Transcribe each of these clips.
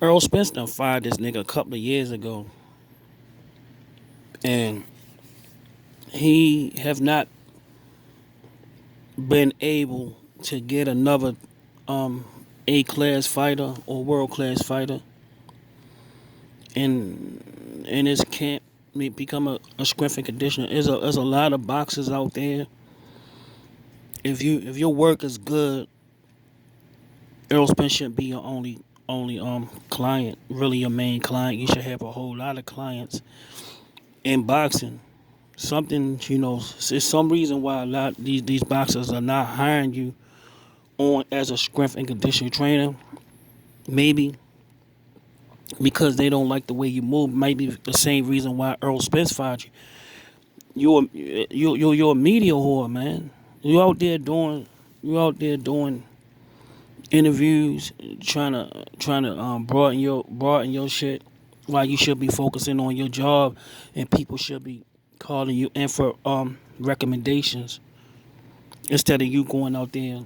Errol Spence done fired this nigga a couple of years ago, and he have not been able to get another A-class fighter or world-class fighter in his camp become a strength and conditioner. There's a lot of boxers out there. If your work is good, Errol Spence shouldn't be your only client, really your main client. You should have a whole lot of clients in boxing. Something, there's some reason why a lot these boxers are not hiring you on as a strength and conditioning trainer. Maybe because they don't like the way you move. Might be the same reason why Errol Spence fired you. You're a media whore, man. You out there doing interviews, trying to broaden your shit, while you should be focusing on your job, and people should be calling you in for recommendations instead of you going out there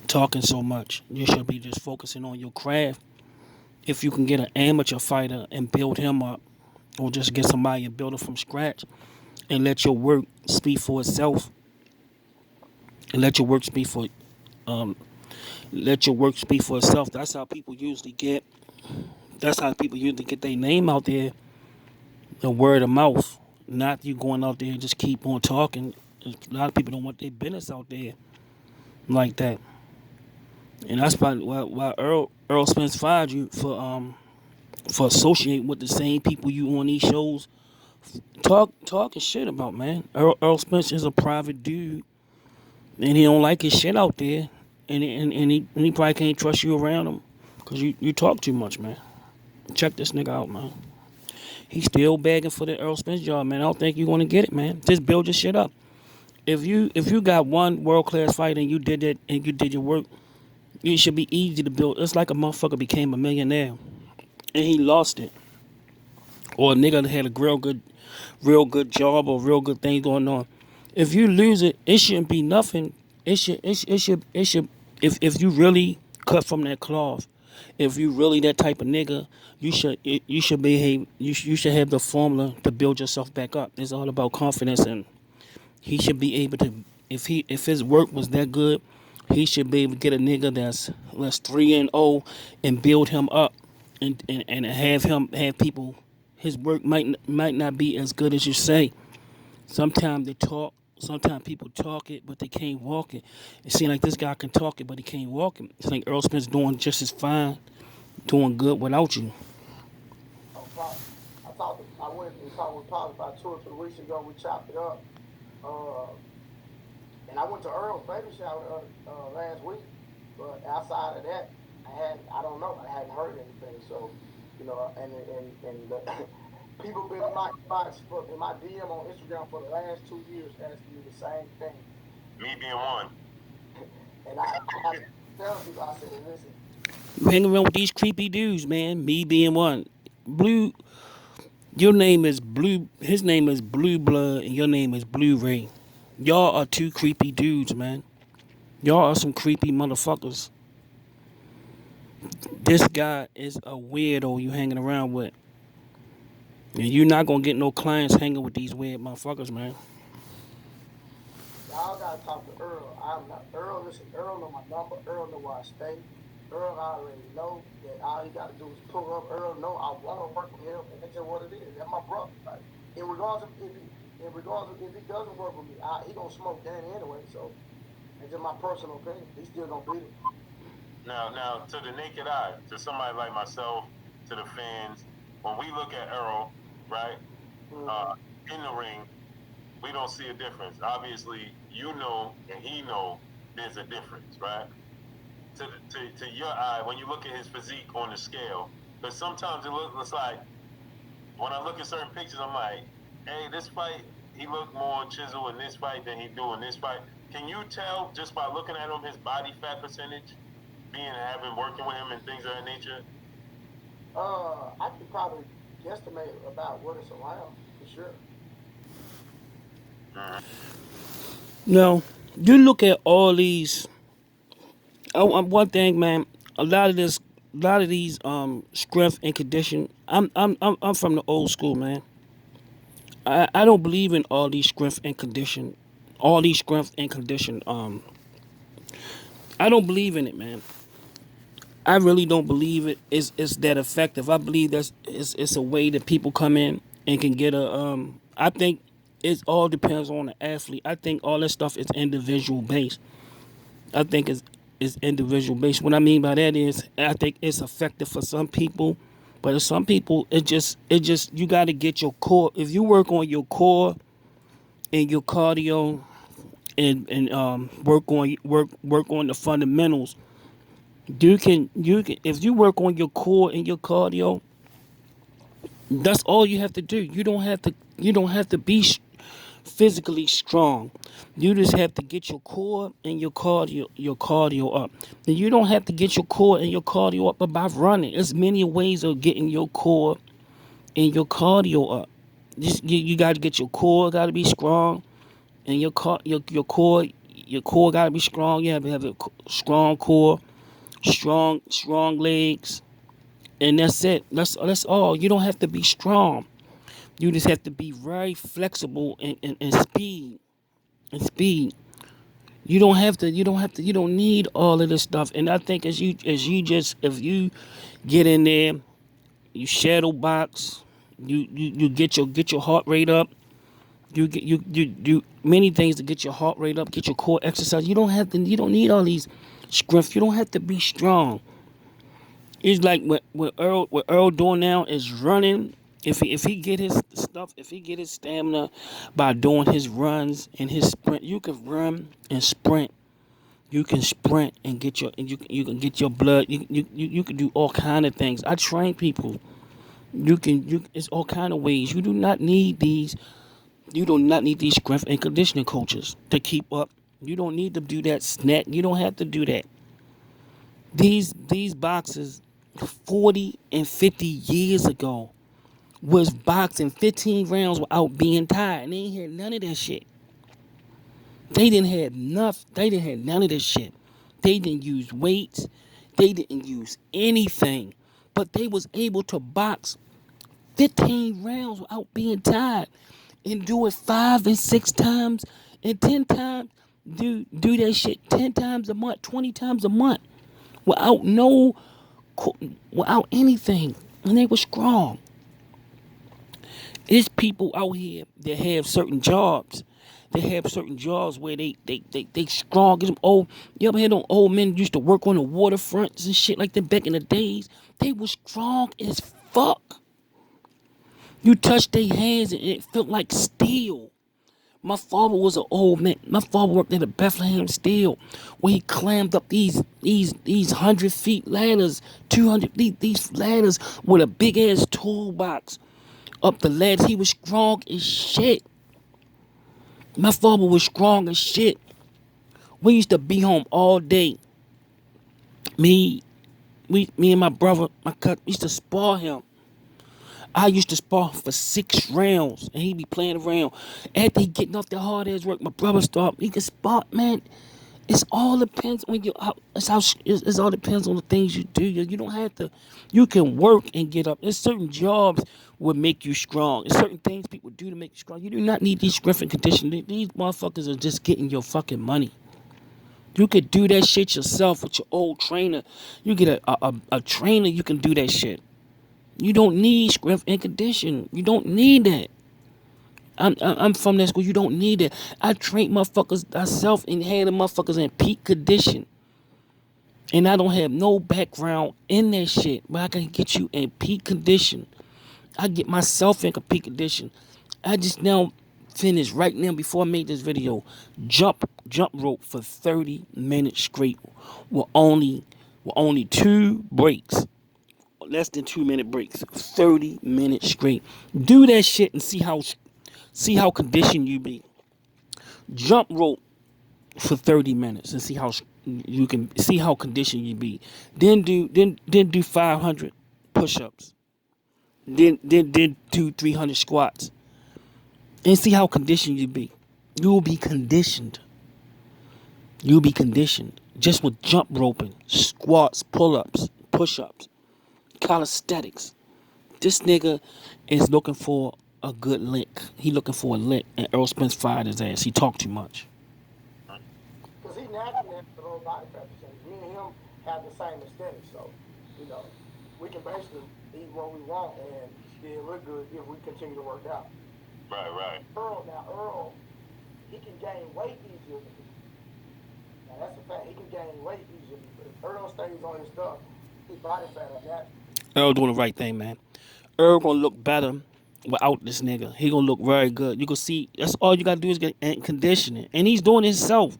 talking so much. You should be just focusing on your craft. If you can get an amateur fighter and build him up, or just get somebody and build it from scratch, and let your work speak for itself, and um, let your work speak for itself. That's how people usually get their name out there, the word of mouth. Not you going out there and just keep on talking. A lot of people don't want their business out there like that, and that's why Earl Spence fired you for associating with the same people you on these shows talking shit about, man. Earl Spence is a private dude, and he don't like his shit out there, and he probably can't trust you around him because you talk too much, man. Check this nigga out, man. He's still begging for the Earl Spence job, man. I don't think you're gonna get it, man. Just build your shit up. If you got one world class fight and you did that and you did your work, it should be easy to build. It's like a motherfucker became a millionaire and he lost it, or a nigga that had a real good job or real good thing going on. If you lose it, it shouldn't be nothing. It should. If you really cut from that cloth, if you really that type of nigga, you should have the formula to build yourself back up. It's all about confidence, and he should be able to. If his work was that good, he should be able to get a nigga that's 3-0 and build him up, and have people. His work might not be as good as you say. Sometimes they talk. Sometimes people talk it, but they can't walk it. It seems like this guy can talk it, but he can't walk it. It's like Earl Spence doing just as fine, doing good without you. I went and talked with Pop about 2 or 3 weeks ago. We chopped it up. Uh, and I went to Earl's baby shower last week. But outside of that, I don't know. I hadn't heard anything. So, and the, people been in my inbox in my DM on Instagram for the last 2 years asking me the same thing. Me being one. And I tell people, I said, listen, You hang around with these creepy dudes, man. Me being one. Blue, your name is Blue. His name is Blue Blood, and your name is BlueRay. Y'all are two creepy dudes, man. Y'all are some creepy motherfuckers. This guy is a weirdo you hanging around with. And you're not gonna get no clients hanging with these weird motherfuckers, man. y'all gotta talk to Earl. I'm not Earl. Listen, Earl know my number. Earl know where I stay. Earl already know that all he gotta do is pull up. Earl know I want to work with him, and that's just what it is. That's my brother. Like, in regardless of if he doesn't work with me, he gonna smoke Danny anyway. So it's just my personal opinion. He still gonna beat it. Now, to the naked eye, to somebody like myself, to the fans, when we look at Errol, right, Mm-hmm. in the ring, we don't see a difference. Obviously, you know and he know there's a difference, right? To your eye, when you look at his physique on the scale, because sometimes it looks like, when I look at certain pictures, I'm like, hey, this fight, he looked more chiseled in this fight than he do in this fight. Can you tell just by looking at him his body fat percentage, having working with him and things of that nature? I could probably guesstimate about what it's around for sure. Mm-hmm. Now, you look at all these. One thing, man. A lot of this. strength and condition. I'm from the old school, man. I don't believe in all these strength and condition, all these strength and condition. I don't believe in it, man. I really don't believe it's that effective. I believe it's a way that people come in and can get a. I think it all depends on the athlete. I think all that stuff is individual based. I think it's individual based. What I mean by that is I think it's effective for some people, but for some people it just you got to get your core. If you work on your core and your cardio and work on the fundamentals, you can if you work on your core and your cardio, that's all you have to do. You don't have to be physically strong. You just have to get your core and your cardio up. And you don't have to get your core and your cardio up by running. There's many ways of getting your core and your cardio up. You got to get your core got to be strong, and your core got to be strong. You have to have a strong core, strong legs, and that's it. That's all. You don't have to be strong. You just have to be very flexible and speed and speed. You don't need all of this stuff. And I think as you just if you get in there, you shadow box, you get your heart rate up. You do many things to get your heart rate up, get your core exercise. You don't need all these strength. You don't have to be strong. It's like what Earl doing now is running. If he get his stuff, if he get his stamina by doing his runs and his sprint, you can run and sprint. You can sprint and you can get your blood. You can do all kind of things. I train people. It's all kind of ways. You do not need these. You do not need these strength and conditioning coaches to keep up. You don't need to do that snack. You don't have to do that. These boxers 40 and 50 years ago was boxing 15 rounds without being tired. And they ain't had none of that shit. They didn't have none of this shit. They didn't use weights. They didn't use anything. But they was able to box 15 rounds without being tired and do it 5 and 6 times and 10 times. Do that shit 10 times a month, 20 times a month without without anything. And they were strong. There's people out here that have certain jobs. They have certain jobs where they strong. Get them old. You ever hear them old men used to work on the waterfronts and shit like that back in the days? They were strong as fuck. You touch their hands and it felt like steel. My father was an old man. My father worked at a Bethlehem Steel, where he climbed up these 100 feet ladders, 200 these ladders with a big ass toolbox up the ladders. He was strong as shit. My father was strong as shit. We used to be home all day. Me and my brother, my cousin, used to spar him. I used to spar for 6 rounds, and he'd be playing around. After he getting off the hard ass work, my brother start. He can spar, man. It's all depends on it's all depends on the things you do. You don't have to. You can work and get up. There's certain jobs will make you strong. There's certain things people do to make you strong. You do not need these strength and conditioning. These motherfuckers are just getting your fucking money. You could do that shit yourself with your old trainer. You get a trainer. You can do that shit. You don't need strength and condition. You don't need that. I'm from that school. You don't need it. I trained motherfuckers myself and had the motherfuckers in peak condition. And I don't have no background in that shit, but I can get you in peak condition. I get myself in peak condition. I just now finished right now before I made this video. Jump rope for 30 minutes straight. With only 2 breaks. Less than 2-minute breaks. 30 minutes straight. Do that shit and see how conditioned you be. Jump rope for 30 minutes and see how conditioned you be. Then do 500 push-ups. Then do 300 squats. And see how conditioned you be. You will be conditioned. You'll be conditioned just with jump roping, squats, pull-ups, push-ups. calisthenics. This nigga is looking for a good lick. He looking for a lick, and Errol Spence fired his ass. He talked too much. Because he naturally has a low body fat percentage. Me and him have the same aesthetic, so you know we can basically eat what we want and still look good if we continue to work out. Right, right. Earl, he can gain weight easier than me. Now that's a fact. He can gain weight easier than me. But if Earl stays on his stuff, his body fat up natural. Earl doing the right thing, man. Earl gonna look better without this nigga. He gonna look very good. You can see that's all you gotta do is get conditioning, and he's doing it himself.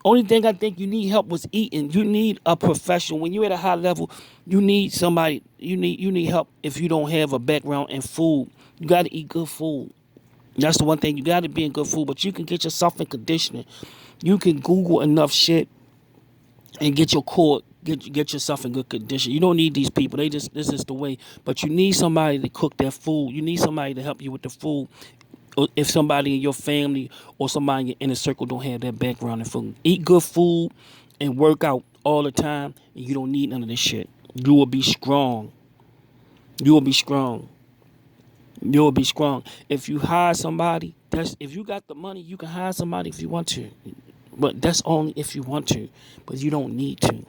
Only thing I think you need help was eating. You need a professional. When you're at a high level, you need somebody. You need help if you don't have a background in food. You gotta eat good food. That's the one thing you gotta be in good food. But you can get yourself in conditioning. You can Google enough shit and get your core get yourself in good condition. You don't need these people. This is the way. But you need somebody to cook that food. You need somebody to help you with the food. Or if somebody in your family or somebody in your inner circle don't have that background in food, eat good food and work out all the time, and you don't need none of this shit. You will be strong. You will be strong. You will be strong. If you hire somebody, if you got the money, you can hire somebody if you want to. But that's only if you want to. But you don't need to.